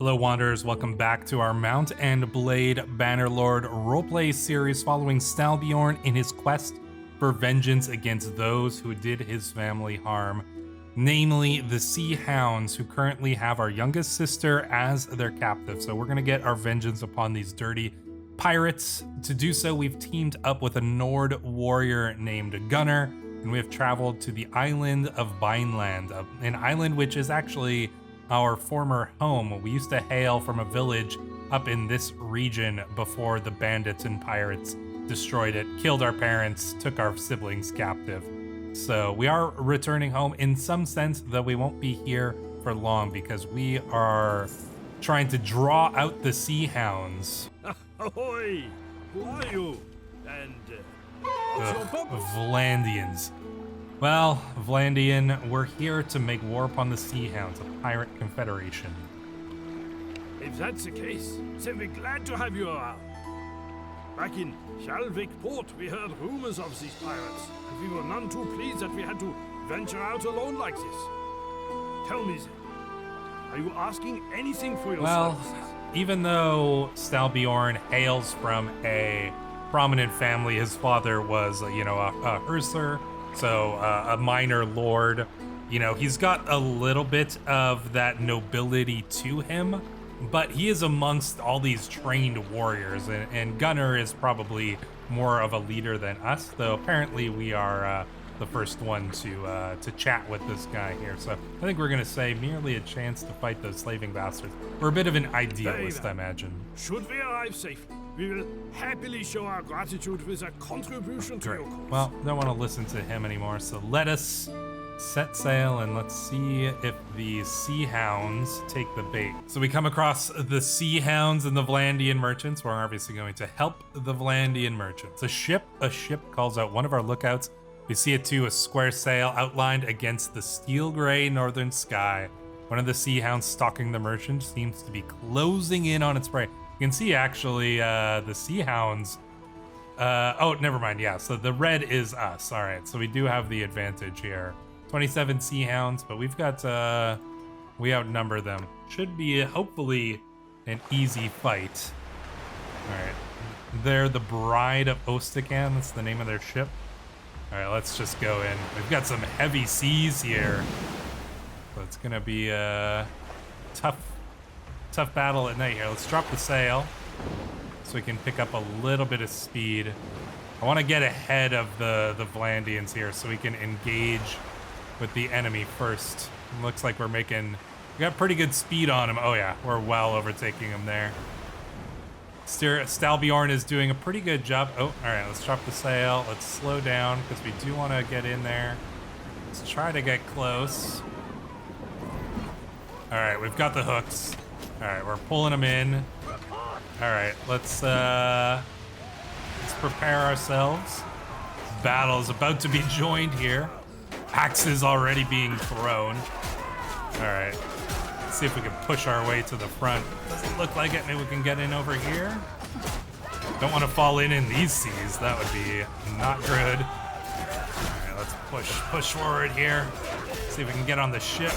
Hello Wanderers, welcome back to our Mount and Blade Bannerlord roleplay series following Stalbjorn in his quest for vengeance against those who did his family harm, namely the Sea Hounds, who currently have our youngest sister as their captive. So we're gonna get our vengeance upon these dirty pirates. To do so, we've teamed up with a Nord warrior named Gunnar, and we have traveled to the island of Vineland, an island which is actually our former home. We used to hail from a village up in this region before the bandits and pirates destroyed it, killed our parents, took our siblings captive. So we are returning home in some sense, though we won't be here for long because we are trying to draw out the Sea Hounds. Ahoy! Who are you? And what's your purpose? Vlandians. Well, Vlandian, we're here to make war upon the Sea Hounds, a pirate confederation. If that's the case, then we're glad to have you around. Back in Shalvik port, we heard rumors of these pirates, and we were none too pleased that we had to venture out alone like this. Tell me then, are you asking anything for your services? Even though Stalbjorn hails from a prominent family, his father was, a Herser, so a minor lord, he's got a little bit of that nobility to him, but he is amongst all these trained warriors, and Gunnar is probably more of a leader than us, though apparently we are the first one to chat with this guy here. So I think we're gonna say merely a chance to fight those slaving bastards. We're a bit of an idealist, I imagine. Should we arrive safely, we will happily show our gratitude with a contribution to your cause. Well, don't want to listen to him anymore, so let us set sail and let's see if the Sea Hounds take the bait. So we come across the Sea Hounds and the Vlandian merchants. We're obviously going to help the Vlandian merchants. A ship calls out one of our lookouts. We see it too, a square sail outlined against the steel gray northern sky. One of the Sea Hounds stalking the merchant seems to be closing in on its prey. You can see actually the Sea Hounds. Oh, never mind. Yeah, so the red is us. All right, so we do have the advantage here. 27 Sea Hounds, but we've got, we outnumber them. Should be hopefully an easy fight. All right, they're the Bride of Ostakan. That's the name of their ship. All right, let's just go in. We've got some heavy seas here. So it's gonna be a tough battle at night here. Let's drop the sail so we can pick up a little bit of speed. I want to get ahead of the Vlandians here so we can engage with the enemy first. Looks like we got pretty good speed on them. Oh yeah, we're well overtaking them there. Stalbjorn is doing a pretty good job. Oh, all right, let's drop the sail. Let's slow down because we do want to get in there. Let's try to get close. All right, we've got the hooks. All right, we're pulling them in. All right, let's prepare ourselves. Battle is about to be joined here. Axes already being thrown. All right. See if we can push our way to the front. Doesn't look like it. Maybe we can get in over here. Don't want to fall in these seas. That would be not good. All right, let's push forward here. See if we can get on the ship.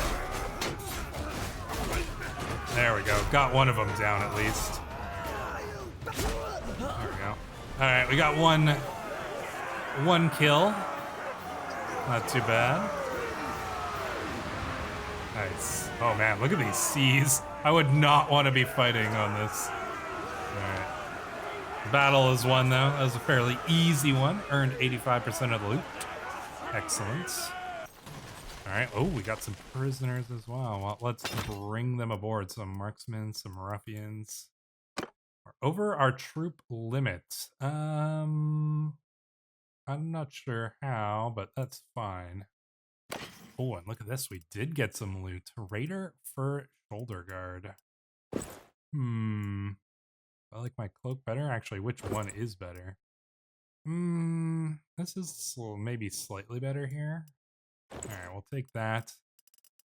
There we go. Got one of them down at least. There we go. All right, we got one kill. Not too bad. Nice. Oh man, look at these seas. I would not want to be fighting on this. Alright. Battle is won though. That was a fairly easy one. Earned 85% of the loot. Excellent. Alright. Oh, we got some prisoners as well. Well, let's bring them aboard. Some marksmen, some ruffians. We're over our troop limit. I'm not sure how, but that's fine. Oh, and look at this. We did get some loot. Raider for shoulder guard. I like my cloak better. Actually, which one is better? This is maybe slightly better here. All right, we'll take that.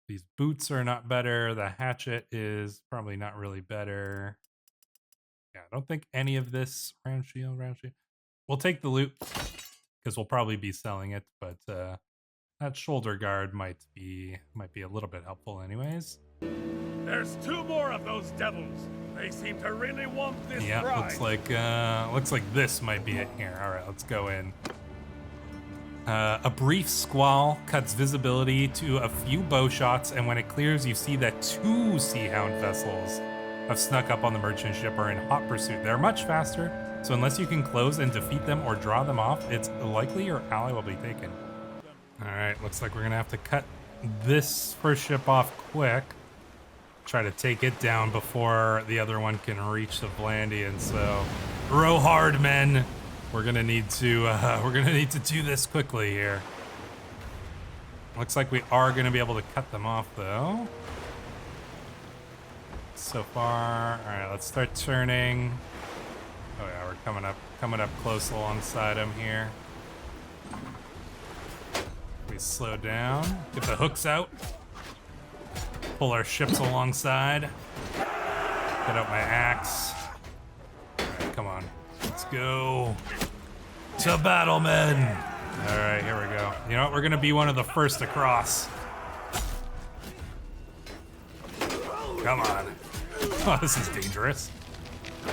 These boots are not better. The hatchet is probably not really better. Yeah, I don't think any of this round shield. We'll take the loot because we'll probably be selling it, but that shoulder guard might be a little bit helpful anyways. There's 2 more of those devils. They seem to really want this Yeah, prize. looks like this might be it here. All right, let's go in. A brief squall cuts visibility to a few bow shots, and when it clears, you see that 2 Sea Hound vessels have snuck up on the merchant ship are in hot pursuit. They're much faster, so unless you can close and defeat them or draw them off, it's likely your ally will be taken. All right, looks like we're gonna have to cut this first ship off quick. Try to take it down before the other one can reach the Vlandian. So, row hard, men. We're gonna need to do this quickly here. Looks like we are gonna be able to cut them off, though. So far, all right. Let's start turning. Oh yeah, we're coming up close alongside him here. We slow down, get the hooks out, pull our ships alongside, get out my axe. All right, come on, let's go to battle, men. All right, here we go. You know what? We're gonna be one of the first across. Come on. Oh, this is dangerous. All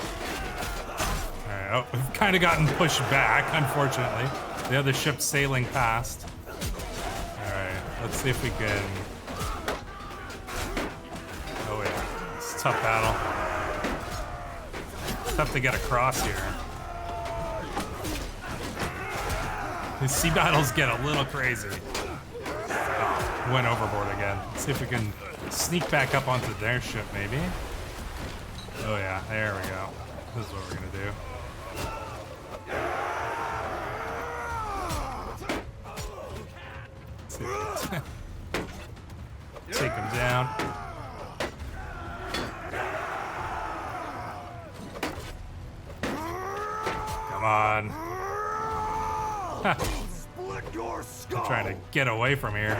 right, oh, we've kind of gotten pushed back, unfortunately. The other ship's sailing past. All right, let's see if we can. Oh yeah, it's a tough battle. It's tough to get across here. These sea battles get a little crazy. Oh, went overboard again. Let's see if we can sneak back up onto their ship, maybe. Oh yeah, there we go. This is what we're gonna do. Let's see if we can take him down. Come on. Split your skull. I'm trying to get away from here.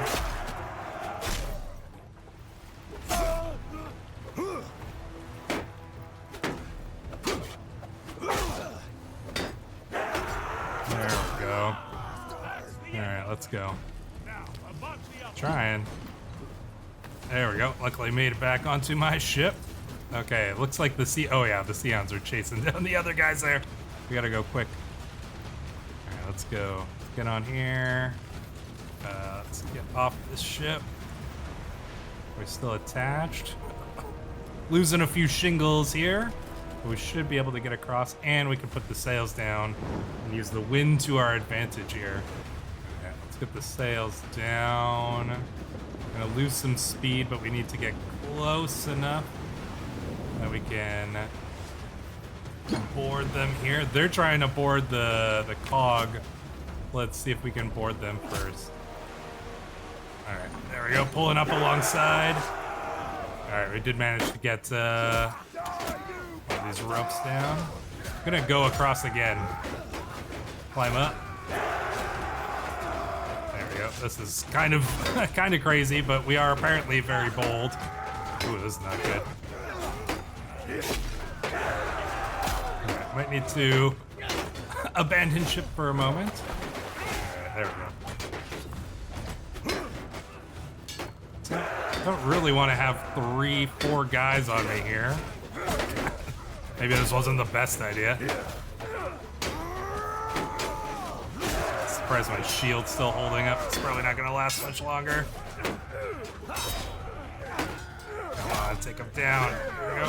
There we go. Alright, let's go. Trying. There we go. Luckily made it back onto my ship. Okay, it looks like the sea. Oh yeah, the sea hounds are chasing down the other guys there. We gotta go quick. Alright, let's go. Let's get on here. Let's get off this ship. We're still attached. Losing a few shingles here. But we should be able to get across, and we can put the sails down and use the wind to our advantage here. Alright, let's get the sails down. Gonna lose some speed, but we need to get close enough that we can board them here. They're trying to board the cog. Let's see if we can board them first. All right, there we go, pulling up alongside. All right, we did manage to get one of these ropes down. I'm gonna go across again. Climb up. There we go. This is kind of crazy, but we are apparently very bold. Ooh, this is not good. All right, might need to abandon ship for a moment. All right, there we go. So, I don't really want to have 3-4 guys on me here. Maybe this wasn't the best idea. Surprised my shield's still holding up. It's probably not gonna last much longer. Come on, take him down. There we go.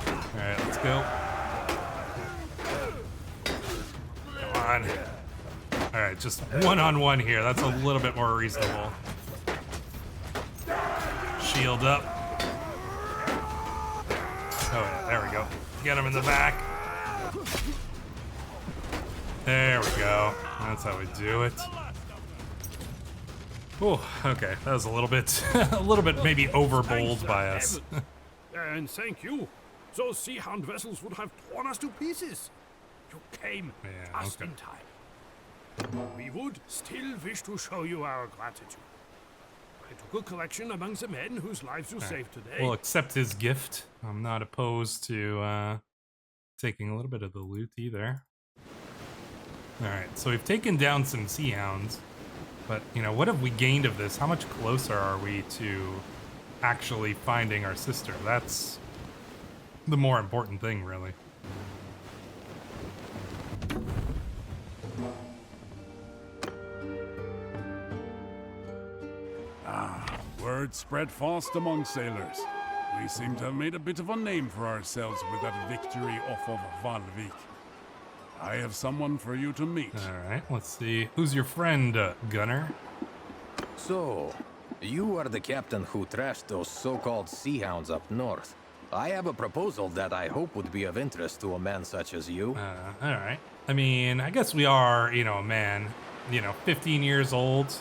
All right, let's go. Come on. All right, just one-on-one here. That's a little bit more reasonable. Shield up. Oh yeah, there we go. Get him in the back. There we go. That's how we do it. Oh, okay. That was a little bit, maybe overbold by us. And thank you. Those sea hound vessels would have torn us to pieces. You came just in time. We would still wish to show you our gratitude. I took a collection among the men whose lives you saved today. We'll accept his gift. I'm not opposed to taking a little bit of the loot either. Alright, so we've taken down some sea hounds. But, you know, what have we gained of this? How much closer are we to actually finding our sister. That's the more important thing, really. Word spread fast among sailors. We seem to have made a bit of a name for ourselves with that victory off of Valvik. I have someone for you to meet. All right, let's see. Who's your friend, Gunner? So, you are the captain who trashed those so-called sea hounds up north. I have a proposal that I hope would be of interest to a man such as you. All right. I mean, I guess we are, you know, a man, 15 years old.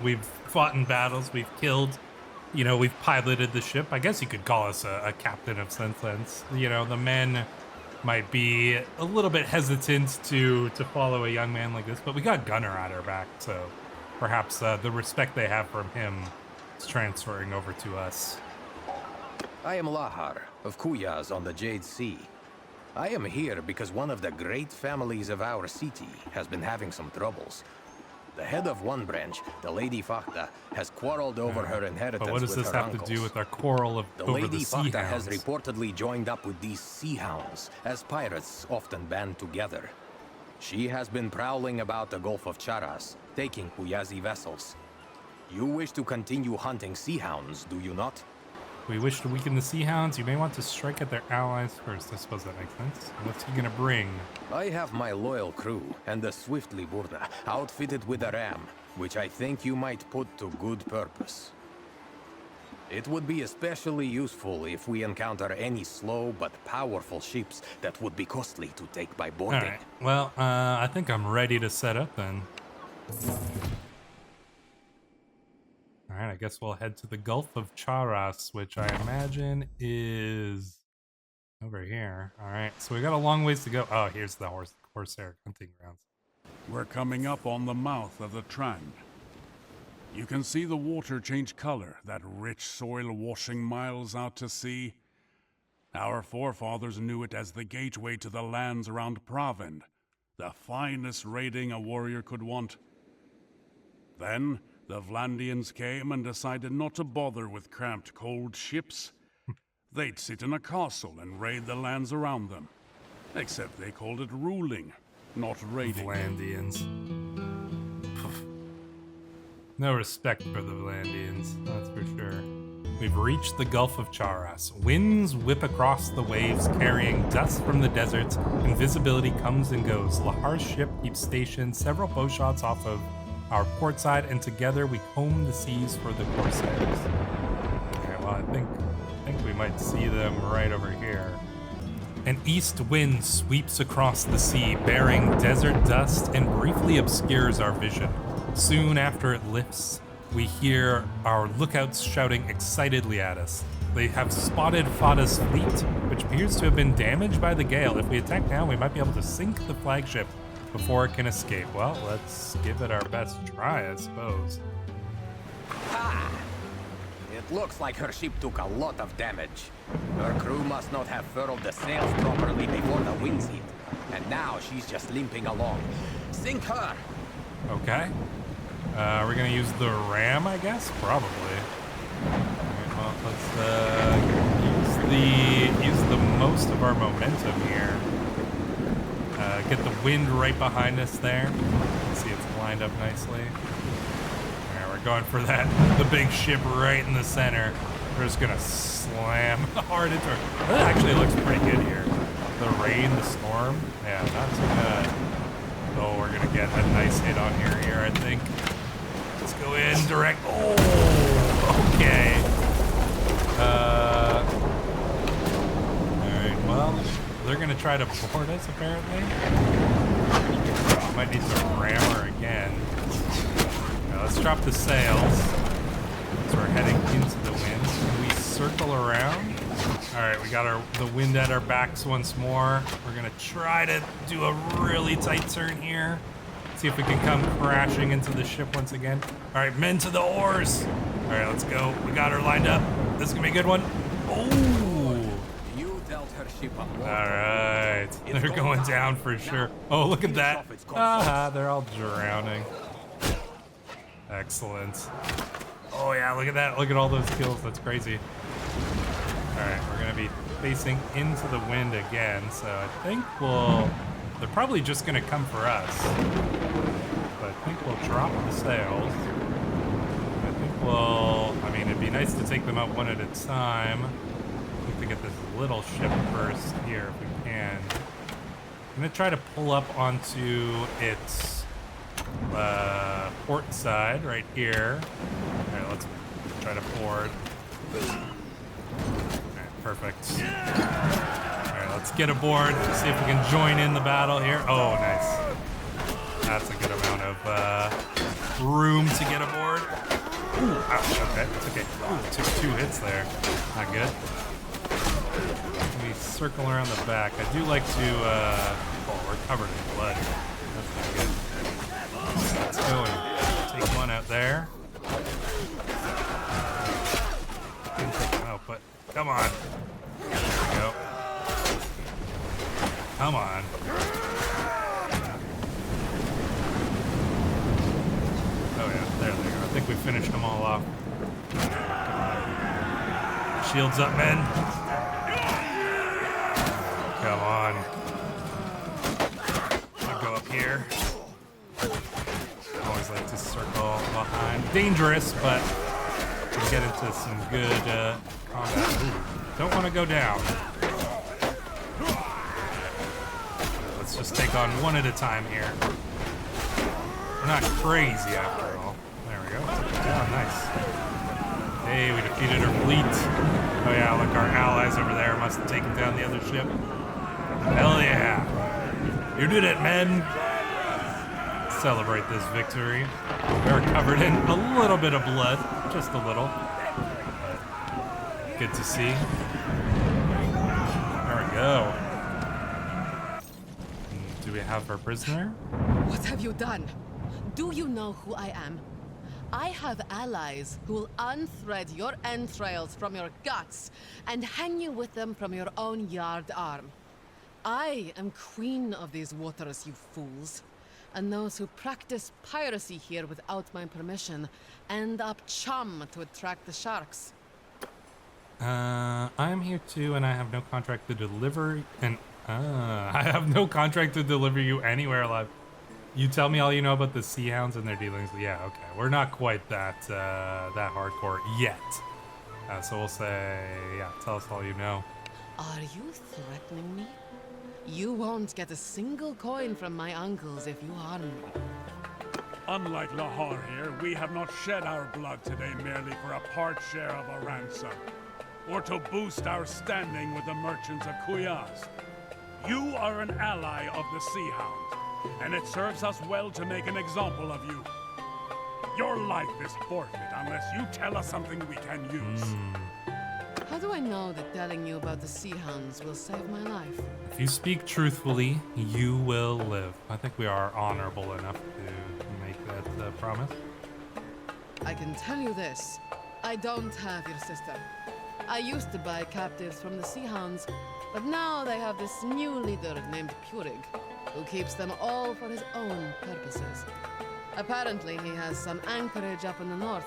We've fought in battles. We've killed. We've piloted the ship. I guess you could call us a captain of some sense. The men might be a little bit hesitant to follow a young man like this, but we got Gunner at our back, so perhaps the respect they have from him is transferring over to us. I am Lahar, of Kuyaz on the Jade Sea. I am here because one of the great families of our city has been having some troubles. The head of one branch, the Lady Fakta, has quarreled over her inheritance. But what does with this her have uncles. to do with our quarrel The over Lady the sea Fakta has hounds? reportedly joined up with these sea hounds, as pirates often band together. She has been prowling about the Gulf of Charas, taking Kuyazi vessels. You wish to continue hunting sea hounds, do you not? We wish to weaken the sea hounds. You may want to strike at their allies first. I suppose that makes sense. What's he gonna bring? I have my loyal crew and the Swiftly Burna outfitted with a ram, which I think you might put to good purpose. It would be especially useful if we encounter any slow but powerful ships that would be costly to take by boarding. All right. Well, I think I'm ready to set up then. All right, I guess we'll head to the Gulf of Charas, which I imagine is over here. All right, so we got a long ways to go. Oh, here's the Corsair hunting grounds. We're coming up on the mouth of the Trand. You can see the water change color, that rich soil washing miles out to sea. Our forefathers knew it as the gateway to the lands around Pravend, the finest raiding a warrior could want. Then, the Vlandians came and decided not to bother with cramped, cold ships. They'd sit in a castle and raid the lands around them. Except they called it ruling, not raiding. Vlandians. No respect for the Vlandians, that's for sure. We've reached the Gulf of Charas. Winds whip across the waves, carrying dust from the deserts, and visibility comes and goes. Lahar's ship keeps stationed several bow shots off of our port side, and together we comb the seas for the Corsairs. Okay, well, I think we might see them right over here. An east wind sweeps across the sea, bearing desert dust, and briefly obscures our vision. Soon after it lifts, we hear our lookouts shouting excitedly at us. They have spotted Fada's fleet, which appears to have been damaged by the gale. If we attack now, we might be able to sink the flagship before it can escape. Well, let's give it our best try, I suppose. Ha! It looks like her ship took a lot of damage. Her crew must not have furled the sails properly before the winds hit. And now she's just limping along. Sink her! Okay. We're gonna use the ram, I guess? Probably. Alright, well, let's use the most of our momentum here. Get the wind right behind us there. See, it's lined up nicely. Alright, we're going for the big ship right in the center. We're just gonna slam hard into her. That actually looks pretty good here. The rain, the storm, yeah, not too bad. Oh, we're gonna get a nice hit on here, I think. Let's go in direct. Oh, okay. Alright, well, they're gonna try to board us, apparently. Might need to ram her again. Now, let's drop the sails. So we're heading into the wind. Can we circle around? Alright, we got the wind at our backs once more. We're gonna try to do a really tight turn here. See if we can come crashing into the ship once again. Alright, men to the oars! Alright, let's go. We got her lined up. This is gonna be a good one. Oh! You dealt her ship a blow. Alright, they're going down for sure. Oh, look at that. Aha, they're all drowning. Excellent. Oh yeah, look at that. Look at all those kills. That's crazy. All right, we're gonna be facing into the wind again. So I think they're probably just gonna come for us. But I think we'll drop the sails. I think I mean, it'd be nice to take them out one at a time. I think to get this little ship first here if we can. I'm gonna try to pull up onto its port side right here. All right, let's try to board. All right, perfect. All right, let's get aboard. See if we can join in the battle here. Oh, nice. That's a good amount of room to get aboard. Ooh, ouch, okay, that's okay. Ooh, took 2 hits there. Not good. Let me circle around the back. I do like to, oh, we're covered in blood. That's not good. Let's go and take one out there. Didn't take him out, but come on. There we go. Come on. Oh yeah, there they go. I think we finished them all off. Shields up, men. Come on. I'll go up here. Always like to circle behind. Dangerous, but we can get into some good combat. Ooh, don't want to go down. Let's just take on one at a time here. We're not crazy after all. There we go. Took it down. Nice. Hey, we defeated her fleet. Oh yeah, look, our allies over there must have taken down the other ship. Hell yeah. You did it, men. Celebrate this victory. We're covered in a little bit of blood. Just a little. But good to see. There we go. Do we have our prisoner? What have you done? Do you know who I am? I have allies who will unthread your entrails from your guts and hang you with them from your own yard arm. I am queen of these waters, you fools. And those who practice piracy here without my permission end up chum to attract the sharks. I'm here too, and I have no contract to deliver. I have no contract to deliver you anywhere alive. You tell me all you know about the sea hounds and their dealings. Yeah, okay. We're not quite that hardcore yet. So we'll say, yeah, tell us all you know. Are you threatening me? You won't get a single coin from my uncles if you harm me. Unlike Lahar here, we have not shed our blood today merely for a part share of a ransom, or to boost our standing with the merchants of Kuyaz. You are an ally of the Sea Hounds, and it serves us well to make an example of you. Your life is forfeit unless you tell us something we can use. How do I know that telling you about the Sea Hounds will save my life? If you speak truthfully, you will live. I think we are honorable enough to make that promise. I can tell you this. I don't have your sister. I used to buy captives from the Sea Hounds, but now they have this new leader named Purig, who keeps them all for his own purposes. Apparently, he has some anchorage up in the north,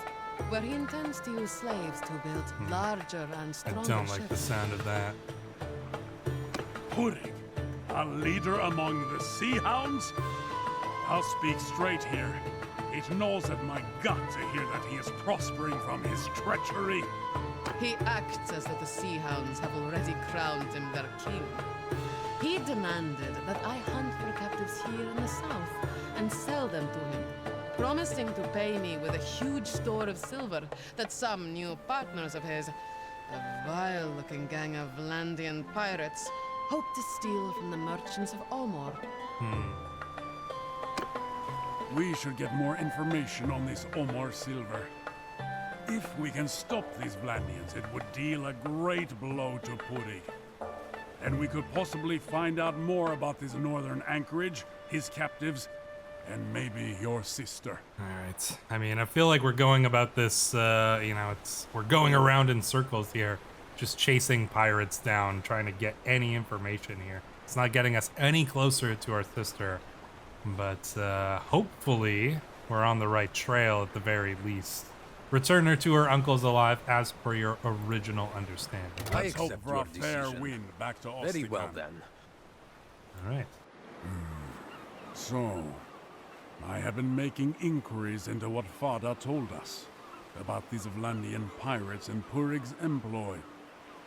where he intends to use slaves to build larger and stronger ships. I don't like the sound of that. Purig, a leader among the Sea Hounds? I'll speak straight here. It gnaws at my gut to hear that he is prospering from his treachery. He acts as though the Sea Hounds have already crowned him their king. He demanded that I hunt for captives here in the south and sell them to him, promising to pay me with a huge store of silver that some new partners of his, a vile-looking gang of Landian pirates, hope to steal from the merchants of Omor. We should get more information on this Omor silver. If we can stop these Vlandians, it would deal a great blow to Purig. And we could possibly find out more about this northern anchorage, his captives, and maybe your sister. All right. I mean, I feel like we're going about this, we're going around in circles here, just chasing pirates down, trying to get any information here. It's not getting us any closer to our sister, but hopefully we're on the right trail at the very least. Return her to her uncle's alive as per your original understanding. I Let's hope accept for your a fair decision. wind back to Very well Ostigan. then. All right. So, I have been making inquiries into what Fada told us about these Vlandian pirates in Purig's employ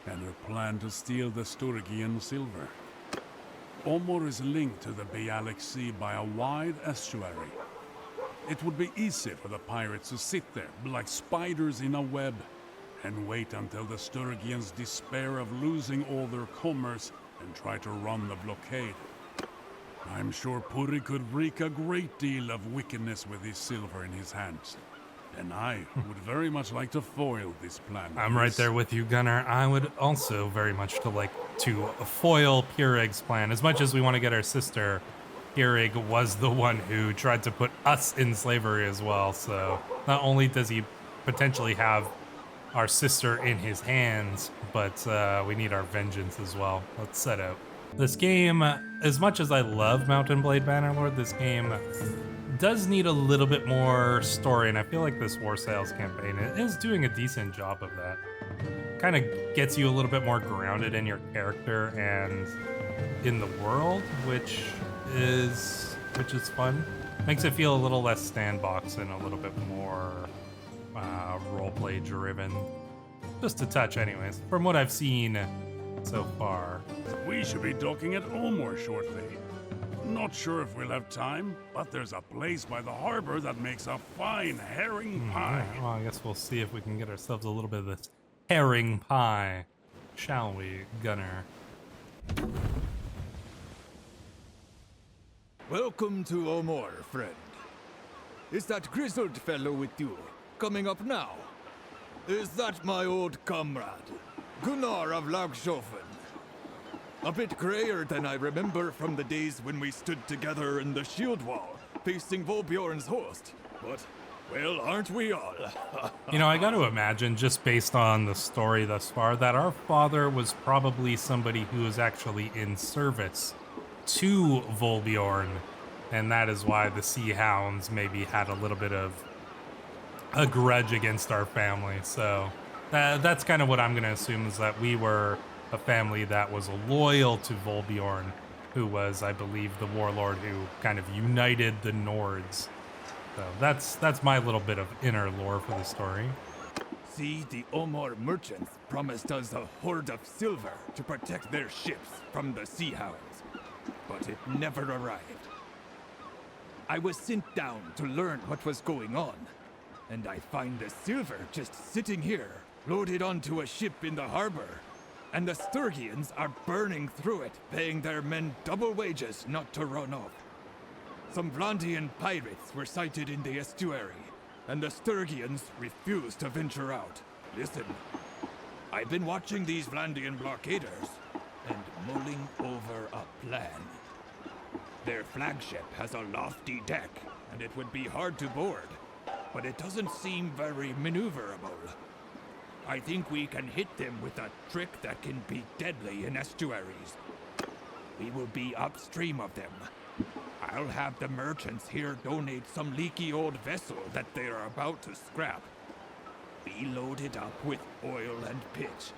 and their plan to steal the Sturgian silver. Omor is linked to the Bialik Sea by a wide estuary. It would be easy for the pirates to sit there like spiders in a web and wait until the Sturgians despair of losing all their commerce and try to run the blockade. I'm sure Purig could wreak a great deal of wickedness with his silver in his hands. And I would very much like to foil this plan. I'm right there with you, Gunnar. I would also very much like to foil Purig's plan. As much as we want to get our sister, Purig was the one who tried to put us in slavery as well. So not only does he potentially have our sister in his hands, but we need our vengeance as well. Let's set out. This game, as much as I love Mountain Blade Bannerlord, this game does need a little bit more story, and I feel like this War Sales campaign is doing a decent job of that. Kind of gets you a little bit more grounded in your character and in the world, which is fun. Makes it feel a little less sandbox and a little bit more roleplay driven. Just a touch anyways, from what I've seen so far. We should be docking at Omor shortly. Not sure if we'll have time, but there's a place by the harbor that makes a fine herring pie. Yeah, well, I guess we'll see if we can get ourselves a little bit of this herring pie. Shall we, Gunnar? Welcome to Omor, friend. Is that grizzled fellow with you coming up now? Is that my old comrade, Gunnar of Lagshofen? A bit grayer than I remember from the days when we stood together in the shield wall, facing Volbjorn's host. But, well, aren't we all? You know, I got to imagine, just based on the story thus far, that our father was probably somebody who was actually in service to Volbjorn, and that is why the Sea Hounds maybe had a little bit of a grudge against our family. So that's kind of what I'm going to assume, is that we were a family that was loyal to Volbjorn, who was, I believe, the warlord who kind of united the Nords. So that's my little bit of inner lore for the story. See, the Omor merchants promised us a hoard of silver to protect their ships from the Sea Hounds, but it never arrived. I was sent down to learn what was going on, and I find the silver just sitting here, loaded onto a ship in the harbor, and the Sturgians are burning through it, paying their men double wages not to run off. Some Vlandian pirates were sighted in the estuary, and the Sturgians refused to venture out. Listen, I've been watching these Vlandian blockaders and mulling over a plan. Their flagship has a lofty deck, and it would be hard to board, but it doesn't seem very maneuverable. I think we can hit them with a trick that can be deadly in estuaries. We will be upstream of them. I'll have the merchants here donate some leaky old vessel that they are about to scrap. We load it up with oil and pitch.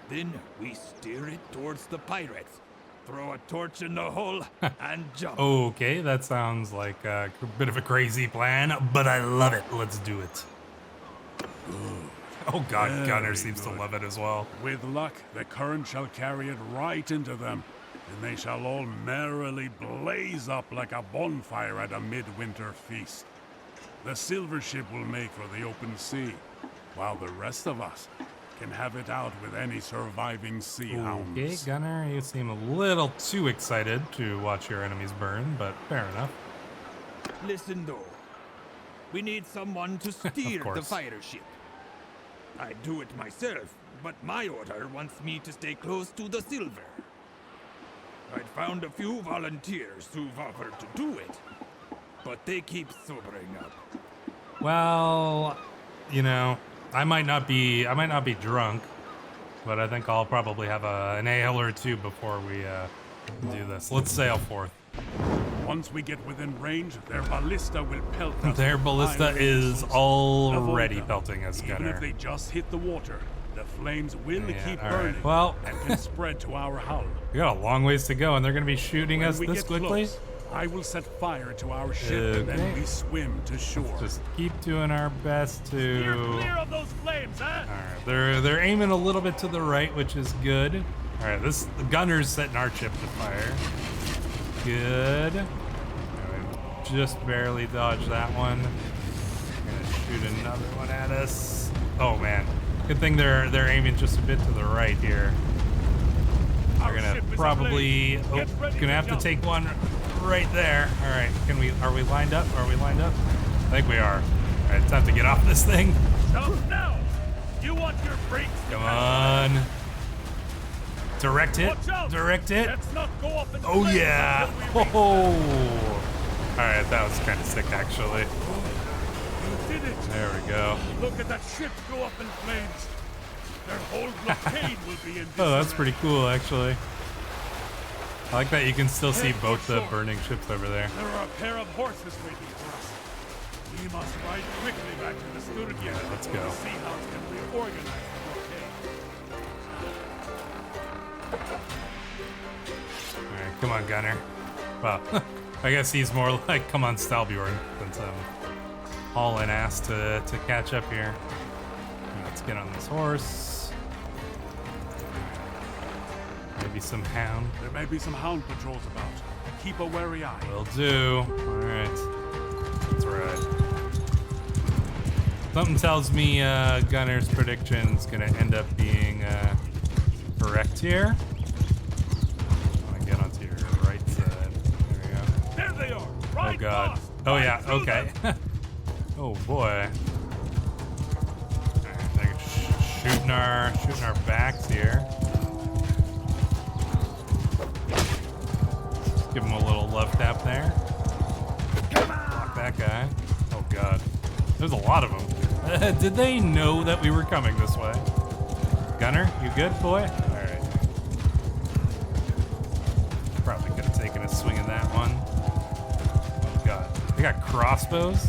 Then we steer it towards the pirates, throw a torch in the hull, and jump. Okay, that sounds like a bit of a crazy plan, but I love it. Let's do it. Oh god, Very Gunnar seems to good. love it as well. With luck, the current shall carry it right into them, and they shall all merrily blaze up like a bonfire at a midwinter feast. The silver ship will make for the open sea, while the rest of us can have it out with any surviving sea hounds. Okay, Gunnar, you seem a little too excited to watch your enemies burn, but fair enough. Listen though, we need someone to steer the course. fighter ship. I'd do it myself, but my order wants me to stay close to the silver. I'd found a few volunteers who've offered to do it, but they keep sobering up. Well, you know, I might not be drunk, but I think I'll probably have an ale or two before we do this. Let's sail forth. Once we get within range, their ballista will pelt us. Their with ballista fiery is missiles. already Avoid them. pelting us, Even Gunner. if they just hit the water, the flames will Yeah, keep all right. burning. Well, and can spread to our hull. we got a long ways to go, and they're going to be shooting When us we this get quickly. close, I will set fire to our ship, and then Okay. we swim to shore. Just keep doing our best Steer to. clear of those flames, huh? All right, they're aiming a little bit to the right, which is good. All right, the gunner's setting our ship to fire. Good. All right, just barely dodged that one. Gonna shoot another one at us. Oh man, good thing they're aiming just a bit to the right here. We're gonna probably gonna have to take one right there. All right, are we lined up? Are we lined up? I think we are. All right, time to get off this thing. Stop now! You want your brakes? Come on. Direct hit. Watch out! Direct hit. Let's not go up in Oh flames yeah. until we reach Oh. All right, that was kind of sick actually. You did it! There we go. Look at that ship go up in flames. Their whole blockade will be in Oh, that's disarray. pretty cool actually. I like that you can still see Head for both the shore. burning ships over there. There are a pair of horses waiting for us. We must ride quickly back to the Sturgeon. Yeah, let's before go. the Sea Hounds can reorganize the blockade. All right, come on, Gunner. Well, I guess he's more like, come on, Stalbjorn, since I'm hauling ass to catch up here. Let's get on this horse. Maybe some hound. There may be some hound patrols about. Keep a wary eye. Will do. All right. That's right. Something tells me Gunner's prediction's gonna end up being correct here. I want to get onto your right side. There we go. There they are. Oh Right god. past. Oh Right yeah. through Okay. them. Oh boy. Alright, they're shooting our backs here. Give him a little love tap there. Block that guy. Oh god. There's a lot of them. Did they know that we were coming this way? Gunner, you good, boy? Alright. Probably could have taken a swing at that one. Oh god. They got crossbows?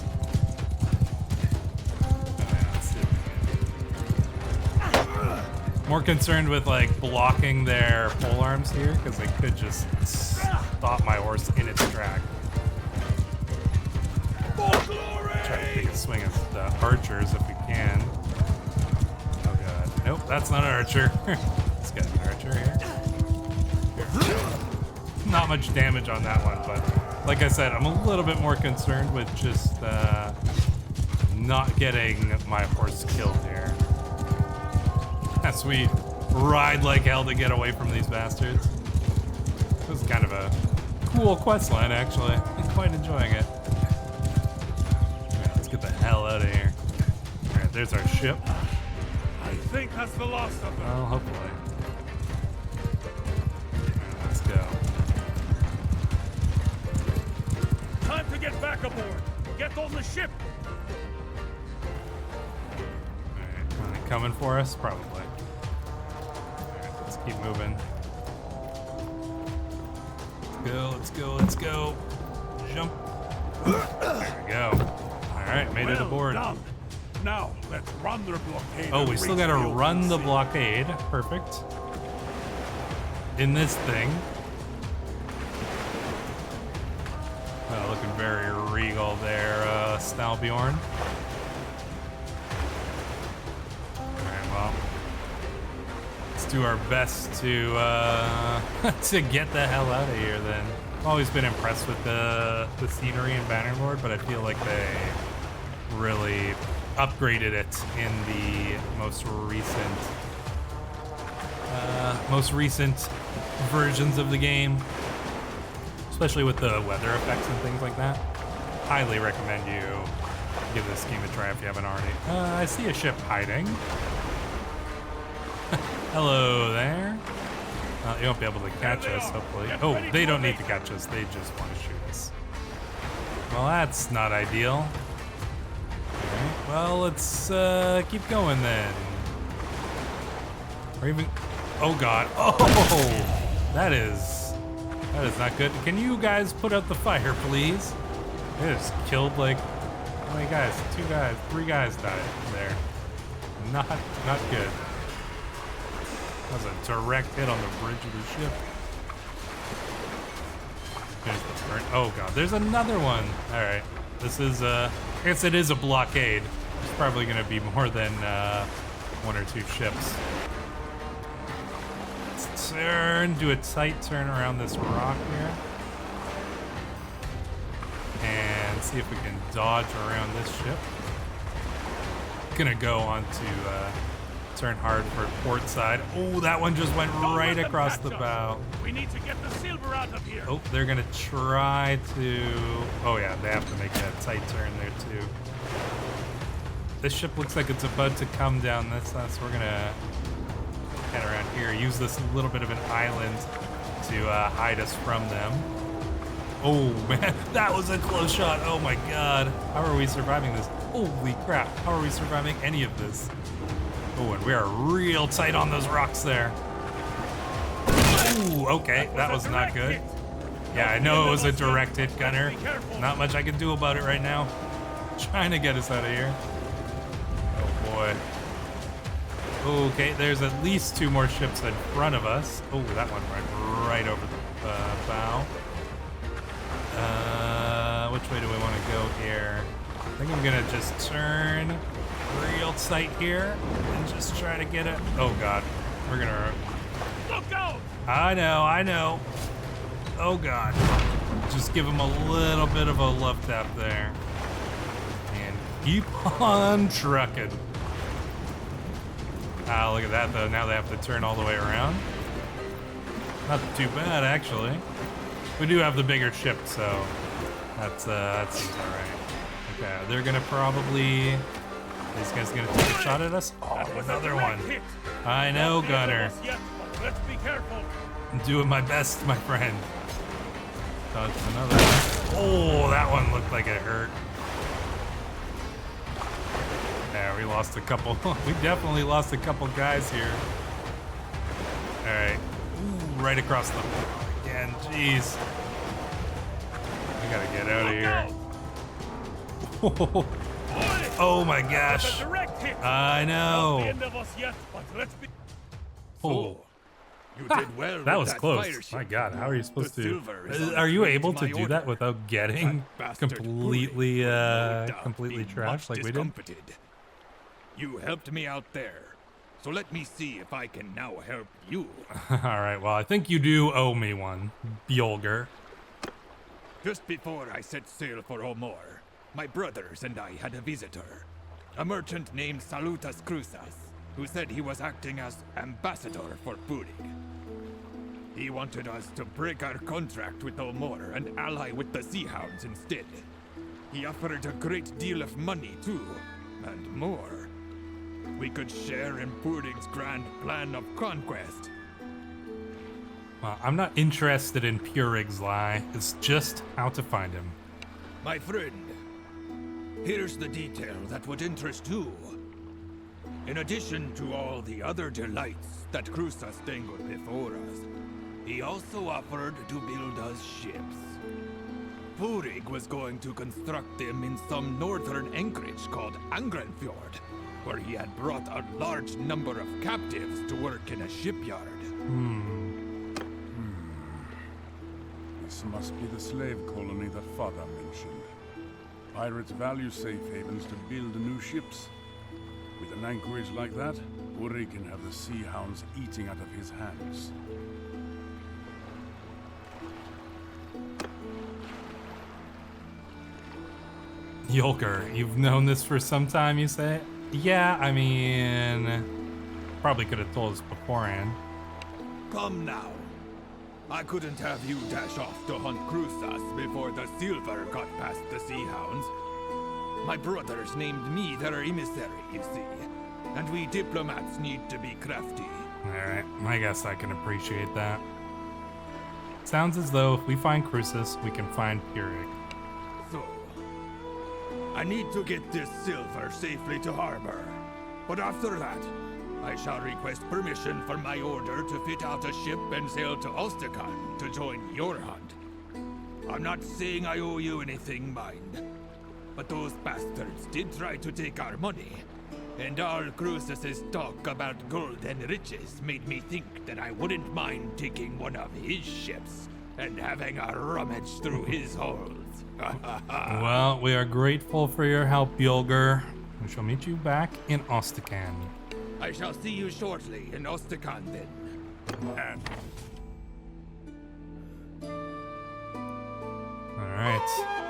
Oh, yeah, let's see. More concerned with like blocking their pole arms here because they could just stop my horse in its track. For glory! Try to take a swing at the archers if we can. Oh god. Nope, that's not an archer. Let's get an archer here. Not much damage on that one, but like I said, I'm a little bit more concerned with just not getting my horse killed here. As we ride like hell to get away from these bastards. This is kind of a cool quest line, actually. I'm quite enjoying it. Alright, let's get the hell out of here. Alright, there's our ship. I think that's the last of them. Well, hopefully. Alright, let's go. Time to get back aboard. Get on the ship. Alright, are they coming for us? Probably. Alright, let's keep moving. Let's go, let's go. Jump. There we go. Alright, made it Well aboard. done. Now, let's run their blockade. Oh, and we still reach gotta the open run the sea. blockade. Perfect. In this thing. Looking very regal there, Stalbjorn. Alright, well. Let's do our best to to get the hell out of here then. I've always been impressed with the scenery in Bannerlord, but I feel like they really upgraded it in the most recent versions of the game, especially with the weather effects and things like that. Highly recommend you give this game a try if you haven't already. I see a ship hiding. Hello there. You won't be able to catch us, hopefully. Oh, they don't need to catch us. They just want to shoot us. Well, that's not ideal. Alright, well, let's keep going then. Or even... Oh, God. Oh! That is That is not good. Can you guys put out the fire, please? They just killed like, how many guys? 2 guys, 3 guys died there. Not good. That was a direct hit on the bridge of the ship. There's the turret. Oh god, there's another one. All right, this is I guess it is a blockade. There's probably gonna be more than 1 or 2 ships. Let's do a tight turn around this rock here. And see if we can dodge around this ship. Gonna go on to turn hard for port side. Oh, that one just went right across the bow. We need to get the silver out of here. Oh, they're gonna try to... Oh yeah, they have to make that tight turn there too. This ship looks like it's about to come down this side, so we're gonna head around here. Use this little bit of an island to hide us from them. Oh man, that was a close shot. Oh my god. How are we surviving this? Holy crap, how are we surviving any of this? Oh, and we are real tight on those rocks there. Ooh, okay, that was not good. Yeah, I know it was a direct hit, Gunner. Not much I can do about it right now. Trying to get us out of here. Oh boy. Okay, there's at least 2 more ships in front of us. Oh, that one went right over the bow. Which way do we want to go here? I think I'm gonna just turn real tight here and just try to get it. Oh god, we're gonna. Look out! I know. Oh god, just give him a little bit of a love tap there, and keep on trucking. Ah, look at that though. Now they have to turn all the way around. Not too bad actually. We do have the bigger ship, so that seems alright. Okay, they're gonna probably. These guys gonna take a shot at us? Oh, another one. I know, Gunner. Let's be careful. I'm doing my best, my friend. Dodge another one. Oh, that one looked like it hurt. Yeah, we lost a couple. We definitely lost a couple guys here. All right. Ooh, right across the again. Jeez. I gotta get out of here. Oh my gosh. I know. Oh. You did well That with was close. fire ship. My god, how are you supposed The to? silver is on Are its you way able to to my do that order. without getting That bastard completely Puri would completely be trashed much like we did? discomfited. You helped me out there, so let me see if I can now help you. All right, well, I think you do owe me one, Bjolger. Just before I set sail for Omor, my brothers and I had a visitor, a merchant named Salutas Crusas, who said he was acting as ambassador for Purig. He wanted us to break our contract with Omor and ally with the Sea Hounds instead. He offered a great deal of money too, and more. We could share in Purig's grand plan of conquest. Well, I'm not interested in Purig's lie. It's just how to find him. My friend, here's the detail that would interest you. In addition to all the other delights that Crusas dangled before us, he also offered to build us ships. Purig was going to construct them in some northern anchorage called Angrenfjord, where he had brought a large number of captives to work in a shipyard. This must be the slave colony that Father mentioned. Pirates value safe havens to build new ships. With an anchorage like that, Purig can have the Sea Hounds eating out of his hands. Yolker, you've known this for some time, you say? Yeah, I mean, probably could have told us beforehand. Come now. I couldn't have you dash off to hunt Crusas before the silver got past the Sea Hounds. My brothers named me their emissary, you see. And we diplomats need to be crafty. Alright, I guess I can appreciate that. Sounds as though if we find Crusas, we can find Purig. So, I need to get this silver safely to harbor. But after that, I shall request permission from my order to fit out a ship and sail to Ostrakan to join your hunt. I'm not saying I owe you anything, mind. But those bastards did try to take our money. And all Crusad's talk about gold and riches made me think that I wouldn't mind taking one of his ships and having a rummage through his holds. Well, we are grateful for your help, Bjolger. We shall meet you back in Ostrakan. I shall see you shortly in Ostrakan then. And All right.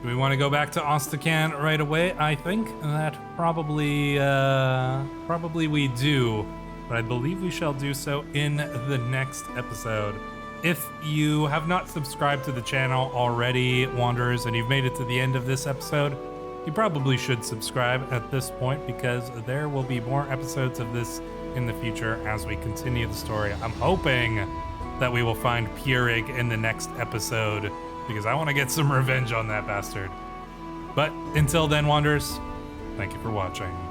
Do we want to go back to Ostrakan right away? I think that probably we do, but I believe we shall do so in the next episode. If you have not subscribed to the channel already, Wanderers, and you've made it to the end of this episode, you probably should subscribe at this point because there will be more episodes of this in the future as we continue the story. I'm hoping that we will find Pierig in the next episode because I want to get some revenge on that bastard. But until then, Wanderers, thank you for watching.